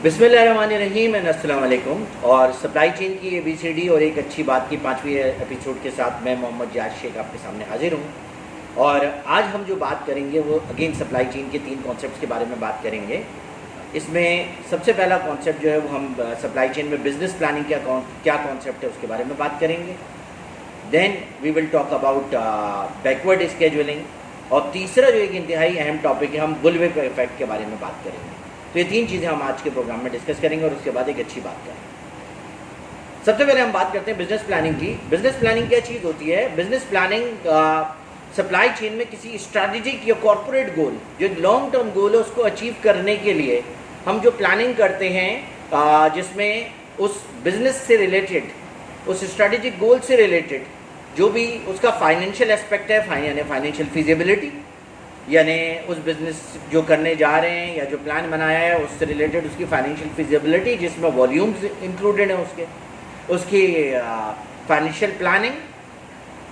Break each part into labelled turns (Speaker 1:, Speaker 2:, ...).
Speaker 1: बिस्मिल्लाहिर्रहमानिर्रहीम एंड अस्सलाम वालेकुम। और सप्लाई चेन की ABCD और एक अच्छी बात की 5वीं एपिसोड के साथ मैं मोहम्मद जाज शेख आपके सामने हाजिर हूँ। और आज हम जो बात करेंगे वो अगेन सप्लाई चेन के 3 कॉन्सेप्ट्स के बारे में बात करेंगे। इसमें सबसे पहला कॉन्सेप्ट जो है वो हम सप्लाई चेन में बिजनेस प्लानिंग क्या कॉन्सेप्ट है उसके बारे में बात करेंगे। Then we will talk about backward scheduling, और तीसरा जो एक इंतहाई अहम टॉपिक है, हम बुलविप इफेक्ट के बारे में बात करेंगे। तो ये 3 चीज़ें हम आज के प्रोग्राम में डिस्कस करेंगे और उसके बाद एक अच्छी बात करेंगे। सबसे पहले हम बात करते हैं बिजनेस प्लानिंग की। बिजनेस प्लानिंग क्या चीज़ होती है? बिजनेस प्लानिंग सप्लाई चेन में किसी स्ट्रैटेजिक या कॉर्पोरेट गोल, जो लॉन्ग टर्म गोल है, उसको अचीव करने के लिए हम जो प्लानिंग करते हैं, जिसमें उस बिजनेस से रिलेटेड, उस स्ट्रैटेजिक गोल से रिलेटेड जो भी उसका फाइनेंशियल एस्पेक्ट है, यानी फाइनेंशियल फिजिबिलिटी, यानी उस बिज़नेस जो करने जा रहे हैं या जो प्लान बनाया है उससे रिलेटेड उसकी फाइनेंशियल फिजिबिलिटी, जिसमें वॉल्यूम्स इंक्लूडेड हैं, उसकी फाइनेंशियल प्लानिंग,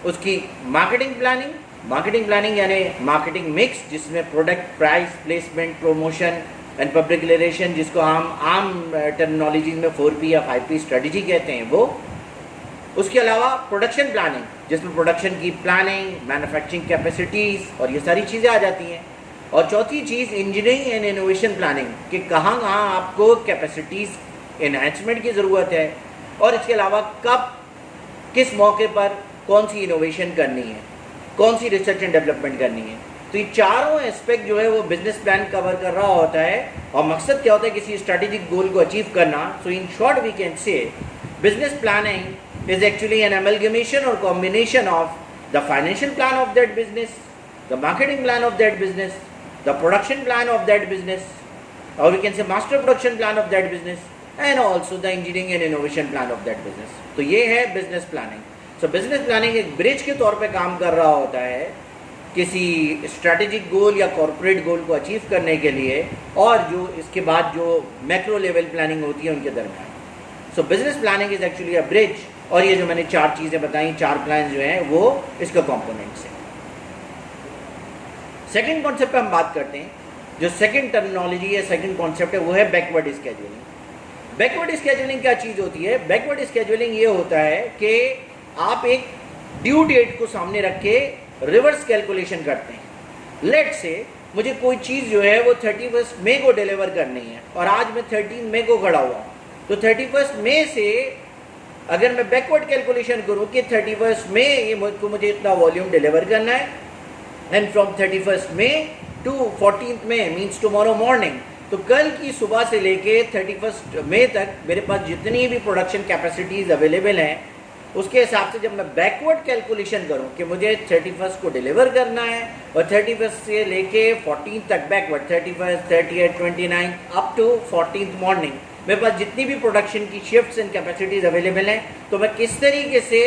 Speaker 1: उसकी मार्केटिंग प्लानिंग यानी मार्केटिंग मिक्स, जिसमें product price, placement, promotion and public relation, जिसको हम आम टर्मिनोलॉजीज में 4P या 5P स्ट्रेटजी कहते हैं, वो। उसके अलावा प्रोडक्शन प्लानिंग, जिसमें प्रोडक्शन की प्लानिंग, मैन्युफैक्चरिंग कैपेसिटीज़ और ये सारी चीज़ें आ जाती हैं। और चौथी चीज़ इंजीनियरिंग एंड इनोवेशन प्लानिंग, कि कहाँ आपको कैपेसिटीज़ एनहांसमेंट की ज़रूरत है, और इसके अलावा कब, किस मौके पर कौन सी इनोवेशन करनी है, कौन सी रिसर्च एंड डेवलपमेंट करनी है। तो ये चारों एस्पेक्ट जो है वो बिजनेस प्लान कवर कर रहा होता है। और मकसद क्या होता है? किसी स्ट्रेटेजिक गोल को अचीव करना। So in short we can say business planning is actually an amalgamation or combination of the financial plan of that business, the marketing plan of that business, the production plan of that business, or we can say master production plan of that business, and also the engineering and innovation plan of that business. तो ये है business planning. So business planning एक bridge के तौर पे काम कर रहा होता है किसी स्ट्रैटेजिक गोल या कॉर्पोरेट गोल को अचीव करने के लिए, और जो इसके बाद जो मैक्रो लेवल प्लानिंग होती है उनके दरमियान। सो business planning is actually a bridge, और ये जो मैंने 4 चीज़ें बताई, 4 प्लान जो हैं वो इसका कॉम्पोनेंट्स हैं। सेकंड कॉन्सेप्ट पे हम बात करते हैं। जो सेकंड टर्मिनोलॉजी है, सेकंड कॉन्सेप्ट है, वो है बैकवर्ड स्केजुअलिंग। बैकवर्ड स्केजुअलिंग क्या चीज़ होती है? बैकवर्ड स्केजुअलिंग ये होता है कि आप एक ड्यू डेट को सामने रख के रिवर्स कैलकुलेशन करते हैं। लेट से मुझे कोई चीज़ जो है वो 31 मई को डिलीवर करनी है, और आज मैं 13 मई को खड़ा हुआ हूँ। तो 31 मई से अगर मैं बैकवर्ड कैलकुलेशन करूं कि 31 मई ये मुझे इतना वॉल्यूम डिलीवर करना है, and from 31 May to 14th May means tomorrow morning, तो कल की सुबह से लेके 31 मई तक मेरे पास जितनी भी प्रोडक्शन कैपेसिटीज अवेलेबल हैं, उसके हिसाब से जब मैं बैकवर्ड कैलकुलेशन करूं कि मुझे 31 को डिलीवर करना है, और 31 से लेके 14 तक backward, 31, 38, 29 up to 14th morning, मेरे पास जितनी भी प्रोडक्शन की शिफ्ट्स एंड कैपेसिटीज़ अवेलेबल हैं, तो मैं किस तरीके से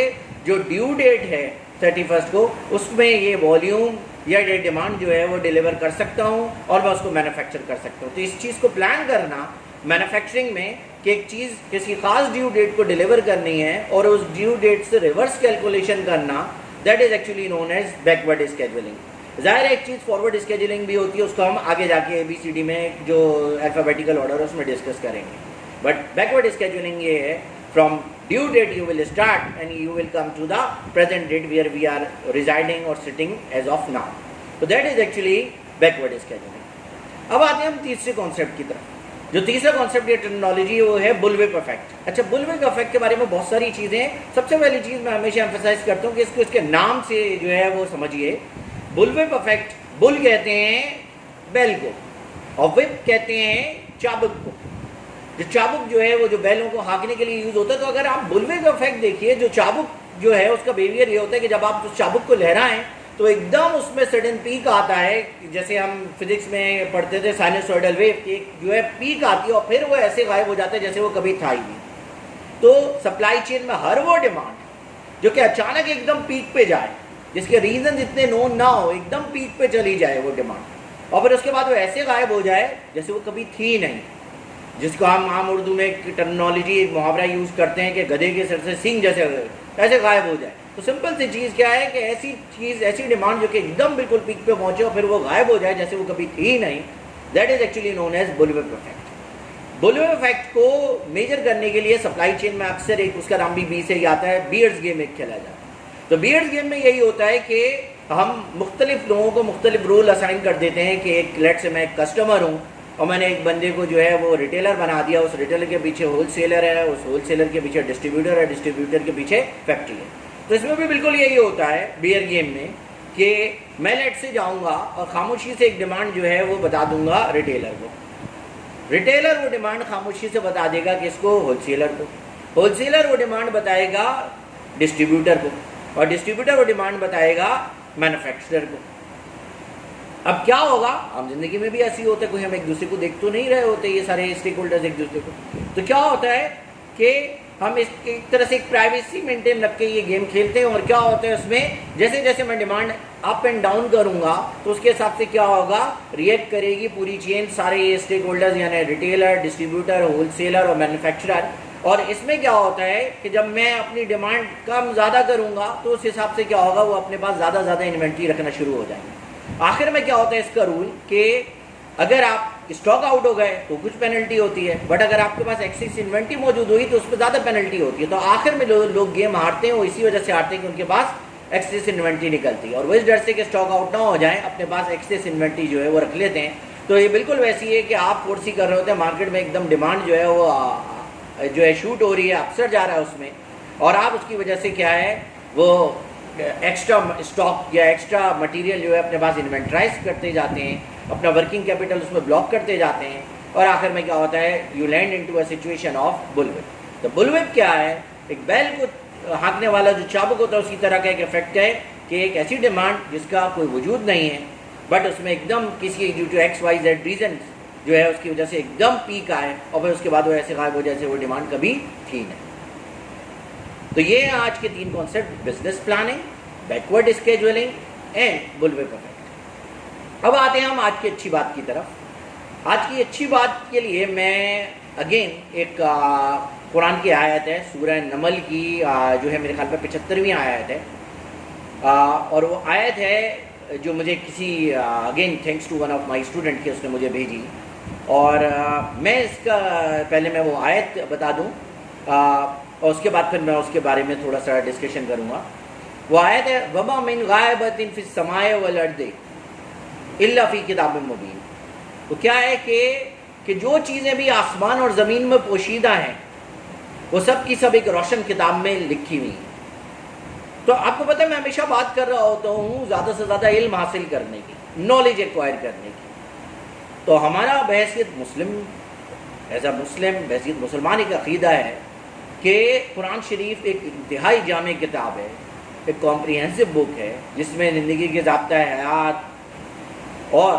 Speaker 1: जो ड्यू डेट है 31 को, उसमें ये वॉल्यूम या ये डिमांड जो है वो डिलीवर कर सकता हूँ, और मैं उसको मैन्युफैक्चर कर सकता हूँ। तो इस चीज़ को प्लान करना मैन्युफैक्चरिंग में कि एक चीज़ किसी खास ड्यू डेट को डिलीवर करनी है और उस ड्यू डेट से रिवर्स कैलकुलेशन करना, that is actually known as backward scheduling. ज़ाहिर है एक चीज़ फॉरवर्ड स्केजुअलिंग भी होती है, उसको हम आगे जाके ABCD में जो अल्फ़ाबेटिकल ऑर्डर है उसमें डिस्कस करेंगे। बट बैकवर्ड स्केजुअलिंग ये है, from due date you will start and you will come to the present date where we are residing और सिटिंग एज ऑफ नाउ। तो that is actually backward scheduling. अब आते हैं हम तीसरे कॉन्सेप्ट की तरफ। जो तीसरा कॉन्सेप्ट या टर्मिनोलॉजी वो है बुलविप इफेक्ट। अच्छा, बुलविप इफेक्ट के बारे में बहुत सारी चीज़ें हैं। सबसे पहली चीज़ मैं हमेशा एम्फसाइज करता हूँ कि इसको इसके नाम से जो है वो समझिए। बुलविप इफेक्ट, बुल कहते हैं बैल को, और विप कहते हैं चाबुक को। जो चाबुक जो है वो जो बैलों को हाँकने के लिए यूज़ होता है। तो अगर आप बुलविप इफेक्ट देखिए, जो चाबुक जो है उसका बिहेवियर ये होता है कि जब आप उस चाबुक को लहराएं तो एकदम उसमें सडन पीक आता है, जैसे हम फिजिक्स में पढ़ते थे साइनसॉइडल वेव की जो है पीक आती है, और फिर वो ऐसे गायब हो जाता है जैसे वो कभी था ही नहीं। तो सप्लाई चेन में हर वो डिमांड जो कि अचानक एकदम पीक पे जाए, जिसके रीजन इतने नोन ना हो, एकदम पीक पे चली जाए वो डिमांड, और फिर उसके बाद वो ऐसे गायब हो जाए जैसे वो कभी थी नहीं, जिसको हम आम उर्दू में एक टर्मिनोलॉजी, एक मुहावरा यूज़ करते हैं कि गधे के सर से सींग जैसे ऐसे गायब हो जाए। तो सिंपल सी चीज़ क्या है कि ऐसी चीज़, ऐसी डिमांड जो कि एकदम बिल्कुल पीक पे पहुंचे और फिर वो गायब हो जाए जैसे वो कभी थी ही नहीं, that is actually known as bullwhip effect. Bullwhip effect को मेजर करने के लिए सप्लाई चेन में अक्सर एक उसका नाम भी बी से ही आता है, बीयर्स गेम एक खेला जाता है। तो बीयर्स गेम में यही होता है कि हम मुख्तलिफ लोगों को मुख्तलिफ रोल असाइन कर देते हैं कि एक लेट से मैं एक कस्टमर हूँ और मैंने एक बंदे को जो है वो रिटेलर बना दिया, उस रिटेलर के पीछे होलसेलर है, उस होलसेलर के पीछे डिस्ट्रीब्यूटर है, डिस्ट्रीब्यूटर के पीछे फैक्ट्री है। तो इसमें भी बिल्कुल यही होता है बियर गेम में कि मैं लेट से जाऊँगा और खामोशी से एक डिमांड जो है वो बता दूंगा रिटेलर को, रिटेलर वो डिमांड खामोशी से बता देगा किसको, होलसेलर को, होलसेलर वो डिमांड बताएगा डिस्ट्रीब्यूटर को, और डिस्ट्रीब्यूटर वो डिमांड बताएगा मैन्युफैक्चरर को। अब क्या होगा, आम जिंदगी में भी ऐसी होता है, कोई हम एक दूसरे को देख तो नहीं रहे होते ये सारे स्टेक होल्डर्स एक दूसरे को, तो क्या होता है कि हम एक तरह से एक प्राइवेसी मेंटेन रख के ये गेम खेलते हैं। और क्या होता है उसमें, जैसे जैसे मैं डिमांड अप एंड डाउन करूंगा तो उसके हिसाब से क्या होगा, रिएक्ट करेगी पूरी चेन, सारे ये स्टेक होल्डर्स यानी रिटेलर, डिस्ट्रीब्यूटर, होलसेलर और मैन्युफैक्चरर। और इसमें क्या होता है कि जब मैं अपनी डिमांड कम ज़्यादा करूंगा तो उस हिसाब से क्या होगा, वो अपने पास ज़्यादा इन्वेंट्री रखना शुरू हो जाएंगे। आखिर में क्या होता है इसका रूल कि अगर आप स्टॉक आउट हो गए तो कुछ पेनल्टी होती है, बट अगर आपके पास एक्सेस इन्वेंट्री मौजूद हुई तो उस पर ज़्यादा पेनल्टी होती है। तो आखिर में लोग गेम हारते हैं, वो इसी वजह से हारते हैं कि उनके पास एक्सेस इन्वेंट्री निकलती है, और वो इस डर से कि स्टॉक आउट ना हो जाए अपने पास एक्सेस इन्वेंट्री जो है वो रख लेते हैं। तो ये बिल्कुल वैसी है कि आप फोर्सी कर रहे होते हैं, मार्केट में एकदम डिमांड जो है वो जो है शूट हो रही है, अक्सर जा रहा है उसमें, और आप उसकी वजह से क्या है वो एक्स्ट्रा स्टॉक या एक्स्ट्रा मटेरियल जो है अपने पास इन्वेंट्राइज करते जाते हैं, अपना वर्किंग कैपिटल उसमें ब्लॉक करते जाते हैं, और आखिर में क्या होता है, you land into a situation of bullwhip. तो बुलविप क्या है, एक बैल को हाँकने वाला जो चाबुक होता है उसी तरह का एक इफेक्ट है कि एक ऐसी डिमांड जिसका कोई वजूद नहीं है, बट उसमें एकदम किसी ड्यू टू XYZ रीजन जो है उसकी वजह से एकदम पीक आए, और फिर उसके बाद वो ऐसे गायब हो जाए जैसे वो डिमांड कभी थी नहीं। तो ये हैं आज के 3 concept, business planning, backward scheduling and bullwhip effect. अब आते हैं हम आज की अच्छी बात की तरफ। आज की अच्छी बात के लिए मैं अगेन एक कुरान की आयत है, सूरह नमल की जो है मेरे ख्याल पर 75वीं आयत है, और वो आयत है जो मुझे किसी again thanks to one of my student के उसने मुझे भेजी, और मैं इसका पहले मैं वो आयत बता दूं और उसके बाद फिर मैं उसके बारे में थोड़ा सा डिस्कशन करूंगा। वो आयत है, वमा मिन गायबतिन फिस समाए वल अर्दि इल्ला फी किताबिन मुबीन। तो क्या है कि जो चीज़ें भी आसमान और ज़मीन में पोशीदा हैं वो सब की सब एक रोशन किताब में लिखी हुई हैं। तो आपको पता है मैं हमेशा बात कर रहा होता हूँ ज़्यादा से ज़्यादा इल्म हासिल करने की, नॉलेज एक्वायर करने की। तो हमारा बहैसियत मुस्लिम, एज अ मुस्लिम, बहैसियत मुसलमान एक अक़ीदा है कि कुरान शरीफ एक इंतहाई जामे किताब है, एक कॉम्प्रिहेंसिव बुक है जिसमें ज़िंदगी के ज़ाब्ता हयात और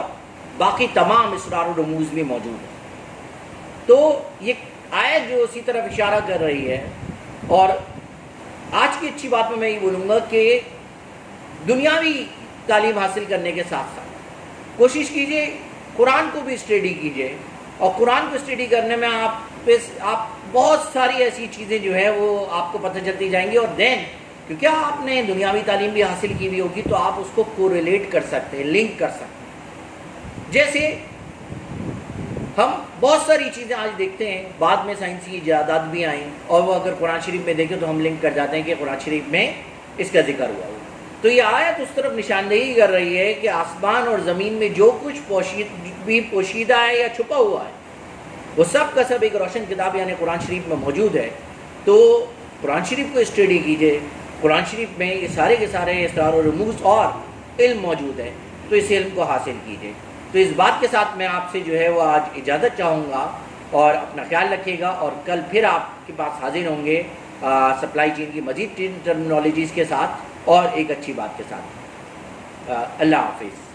Speaker 1: बाकी तमाम इसरार और रमूज़ भी मौजूद है। तो ये आयत जो उसी तरफ इशारा कर रही है, और आज की अच्छी बात में मैं ये बोलूँगा कि दुनियावी तालीम हासिल करने के साथ साथ कोशिश कीजिए कुरान को भी स्टडी कीजिए, और कुरान को स्टडी करने में आप बहुत सारी ऐसी चीज़ें जो है वो आपको पता चलती जाएंगी, और देन क्योंकि आपने दुनियावी तालीम भी हासिल की हुई होगी तो आप उसको कोरिलेट कर सकते हैं, लिंक कर सकते हैं। जैसे हम बहुत सारी चीज़ें आज देखते हैं, बाद में साइंसी इजादात भी आई, और वो अगर कुरान शरीफ में देखें तो हम लिंक कर जाते हैं कि कुरान शरीफ में इसका जिक्र हुआ। तो ये आयत उस तरफ निशानदेही कर रही है कि आसमान और ज़मीन में जो कुछ पोशीदा है या छुपा हुआ है वो सब का सब एक रोशन किताब यानी कुरान शरीफ में मौजूद है। तो कुरान शरीफ को स्टडी कीजिए, कुरान शरीफ में ये सारे के सारे इसरार और रमूज़ और इल्म मौजूद है, तो इस इल्म को हासिल कीजिए। तो इस बात के साथ मैं आपसे जो है वो आज इजाज़त चाहूँगा, और अपना ख्याल रखिएगा, और कल फिर आपके पास हाजिर होंगे सप्लाई चेन की मज़ीद टर्मिनोलॉजीज़ के साथ और एक अच्छी बात के साथ। अल्लाह हाफिज़।